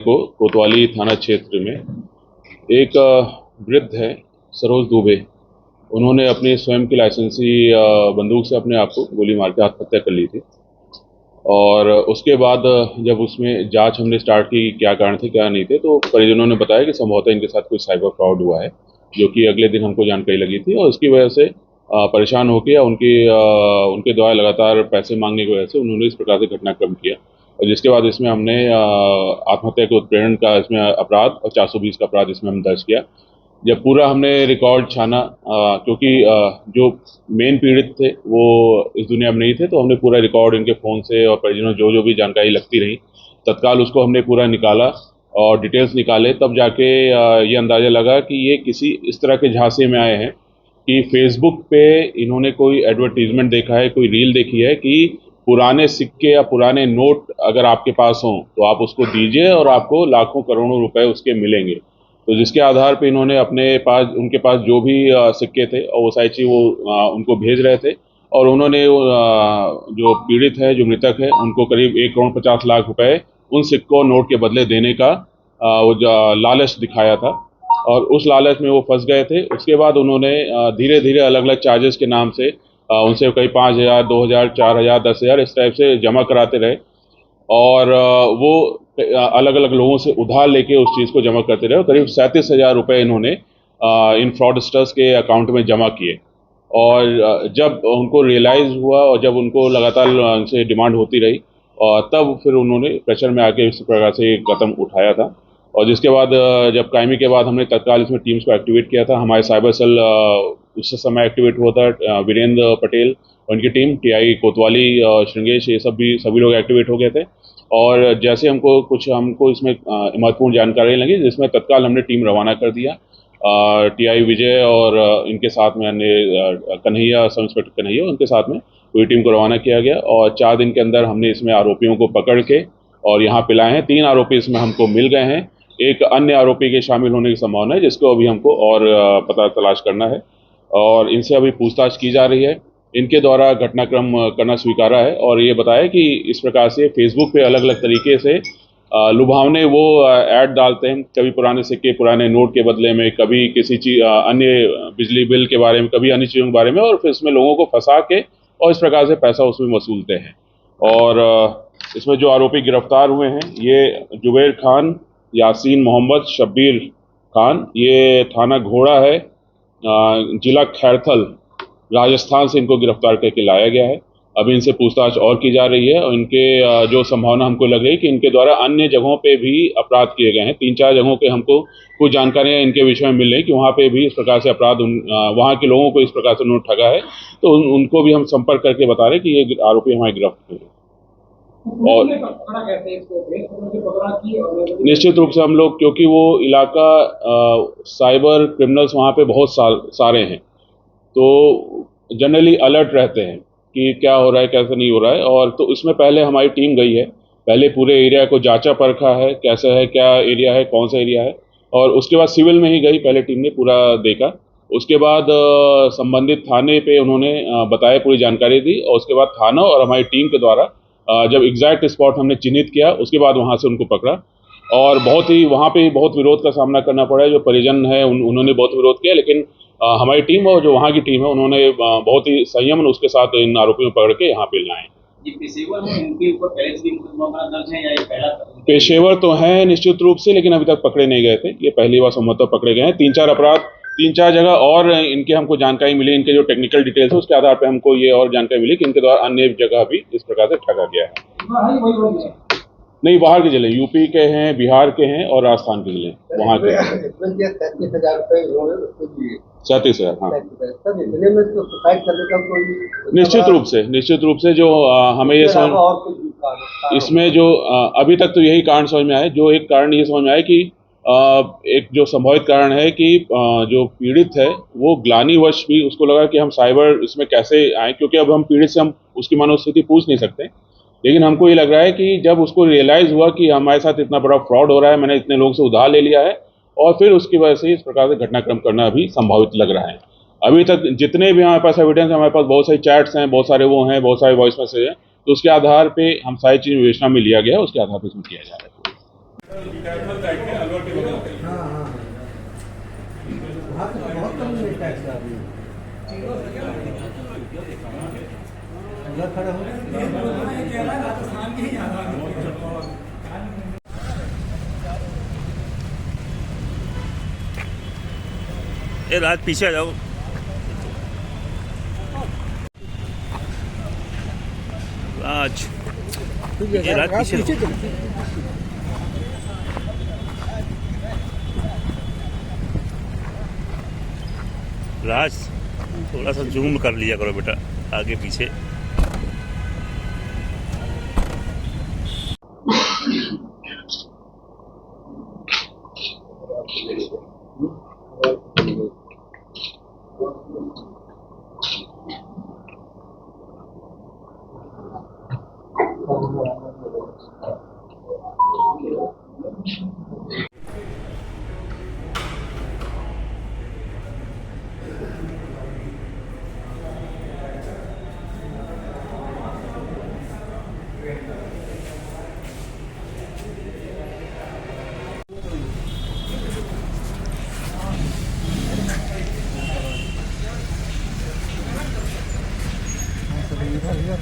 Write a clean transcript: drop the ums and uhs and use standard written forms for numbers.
को कोतवाली थाना क्षेत्र में एक वृद्ध है सरोज दुबे। उन्होंने अपनी स्वयं की लाइसेंसी बंदूक से अपने आप को गोली मार के आत्महत्या कर ली थी। और उसके बाद जब उसमें जांच हमने स्टार्ट की क्या कारण थे क्या नहीं थे, तो परिजनों ने बताया कि संभवतः इनके साथ कोई साइबर फ्रॉड हुआ है, जो कि अगले दिन हमको जानकारी लगी थी। और उसकी वजह से परेशान होकर या उनके द्वारा लगातार पैसे मांगने की वजह से उन्होंने इस प्रकार से घटनाक्रम किया। और जिसके बाद इसमें हमने आत्महत्या के उत्प्रेरण का इसमें अपराध और 420 का अपराध इसमें हम दर्ज किया। जब पूरा हमने रिकॉर्ड छाना, क्योंकि जो मेन पीड़ित थे वो इस दुनिया में नहीं थे, तो हमने पूरा रिकॉर्ड इनके फ़ोन से और परिजनों जो भी जानकारी लगती रही तत्काल उसको हमने पूरा निकाला और डिटेल्स निकाले। तब जाके ये अंदाज़ा लगा कि ये किसी इस तरह के झांसे में आए हैं कि फेसबुक पे इन्होंने कोई एडवर्टीजमेंट देखा है, कोई रील देखी है कि पुराने सिक्के या पुराने नोट अगर आपके पास हों तो आप उसको दीजिए और आपको लाखों करोड़ों रुपए उसके मिलेंगे। तो जिसके आधार पे इन्होंने उनके पास जो भी सिक्के थे और वो सारी चीज़ वो उनको भेज रहे थे। और उन्होंने जो पीड़ित है, जो मृतक है, उनको करीब 1,50,00,000 रुपए उन सिक्कों नोट के बदले देने का वो लालच दिखाया था। और उस लालच में वो फंस गए थे। उसके बाद उन्होंने धीरे धीरे अलग अलग चार्जेस के नाम से उनसे कई 5,000, 2,000, 4,000, 10,000 इस टाइप से जमा कराते रहे। और वो अलग अलग लोगों से उधार लेके उस चीज़ को जमा करते रहे। और करीब 37,000 रुपये इन्होंने इन फ्रॉडस्टर्स के अकाउंट में जमा किए। और जब उनको रियलाइज़ हुआ और जब उनको लगातार उनसे डिमांड होती रही, और तब फिर उन्होंने प्रेशर में आके इस प्रकार से कदम उठाया था। और जिसके बाद जब कायमी के बाद हमने तत्काल इसमें टीम्स को एक्टिवेट किया था। हमारे साइबर सेल उस समय एक्टिवेट हुआ था। वीरेंद्र पटेल और उनकी टीम, टीआई कोतवाली, श्रृंगेश, ये सभी लोग एक्टिवेट हो गए थे। और जैसे हमको इसमें महत्वपूर्ण जानकारी लगी, जिसमें तत्काल हमने टीम रवाना कर दिया। टीआई विजय और इनके साथ में अन्य कन्हैया, सब इंस्पेक्टर कन्हैया, उनके साथ में पूरी टीम को रवाना किया गया। और 4 दिन के अंदर हमने इसमें आरोपियों को पकड़ के और यहाँ पे लाए हैं। 3 आरोपी इसमें हमको मिल गए हैं। एक अन्य आरोपी के शामिल होने की संभावना है, जिसको अभी हमको और पता तलाश करना है और इनसे अभी पूछताछ की जा रही है। इनके द्वारा घटनाक्रम करना स्वीकारा है और ये बताया कि इस प्रकार से फेसबुक पे अलग अलग तरीके से लुभावने वो ऐड डालते हैं, कभी पुराने सिक्के, पुराने नोट के बदले में, कभी किसी चीज़ अन्य बिजली बिल के बारे में, कभी अन्य चीज़ों के बारे में, और फिर इसमें लोगों को फंसा के और इस प्रकार से पैसा उसमें वसूलते हैं। और इसमें जो आरोपी गिरफ्तार हुए हैं, ये जुबैर खान, यासीन मोहम्मद, शब्बीर खान, ये थाना घोड़ा है, जिला खैरथल, राजस्थान से इनको गिरफ्तार करके लाया गया है। अभी इनसे पूछताछ और की जा रही है और इनके जो संभावना हमको लग रही है कि इनके द्वारा अन्य जगहों पे भी अपराध किए गए हैं। 3-4 जगहों पे हमको कुछ जानकारियां इनके विषय में मिल रही है कि वहाँ पे भी इस प्रकार से अपराध वहाँ के लोगों को इस प्रकार से उन्होंने ठगा है। तो उनको भी हम संपर्क करके बता रहे हैं कि ये आरोपी हमारे गिरफ्त हुए। और निश्चित रूप से हम लोग, क्योंकि वो इलाका साइबर क्रिमिनल्स वहाँ पे बहुत सारे हैं, तो जनरली अलर्ट रहते हैं कि क्या हो रहा है, कैसा नहीं हो रहा है। और तो इसमें पहले हमारी टीम गई है, पहले पूरे एरिया को जांचा परखा है, कैसा है, क्या एरिया है, कौन सा एरिया है। और उसके बाद सिविल में ही गई, पहले टीम ने पूरा देखा। उसके बाद संबंधित थाने पे उन्होंने बताया, पूरी जानकारी दी। और उसके बाद थाना और हमारी टीम के द्वारा जब एग्जैक्ट स्पॉट हमने चिन्हित किया, उसके बाद वहाँ से उनको पकड़ा। और वहाँ पे बहुत विरोध का सामना करना पड़ा है। जो परिजन है उन्होंने बहुत विरोध किया, लेकिन हमारी टीम और जो वहाँ की टीम है, उन्होंने बहुत ही संयम उसके साथ इन आरोपियों को पकड़ के यहाँ पे लाए। पेशेवर हैं, इनके ऊपर पहले से मुकदमा दर्ज है या ये पहला? पेशेवर तो हैं निश्चित रूप से, लेकिन अभी तक पकड़े नहीं गए थे। ये पहली बार संभवतः पकड़े गए हैं। 3-4 जगह और इनके हमको जानकारी मिली। इनके जो टेक्निकल डिटेल्स है उसके आधार पर हमको ये और जानकारी मिली कि इनके द्वारा अन्य जगह भी इस प्रकार से ठगा गया है। नहीं, बाहर के जिले, यूपी के हैं, बिहार के हैं और राजस्थान के जिले वहाँ के। 37,000 रुपये 37,000, हाँ। निश्चित रूप से जो हमें ये समझ, इसमें जो अभी तक तो यही कारण समझ में आया। जो एक कारण ये समझ में आया कि एक जो संभावित कारण है कि जो पीड़ित है वो ग्लानिवश भी उसको लगा कि हम साइबर इसमें कैसे आए, क्योंकि अब हम पीड़ित से हम उसकी मनोस्थिति पूछ नहीं सकते। लेकिन हमको ये लग रहा है कि जब उसको रियलाइज़ हुआ कि हमारे साथ इतना बड़ा फ्रॉड हो रहा है, मैंने इतने लोगों से उधार ले लिया है, और फिर उसकी वजह से इस प्रकार से घटनाक्रम करना अभी संभावित लग रहा है। अभी तक जितने भी हमारे पास एविडेंस है, हमारे पास बहुत सारी चैट्स हैं, बहुत सारे वो हैं, बहुत सारे वॉइस मैसेज हैं, तो उसके आधार पे हम सारी चीज़ विवेचना में लिया गया है, उसके आधार पर इसमें किया जा रहा है। हाँ हाँ वहाँ तो बहुत कम मिलता है इसका अभी उधर खड़े हो ए राज पीछे आ जाओ। राज ये राज पीछे राज थोड़ा सा जूम कर लिया करो बेटा, आगे पीछे। इधर इधर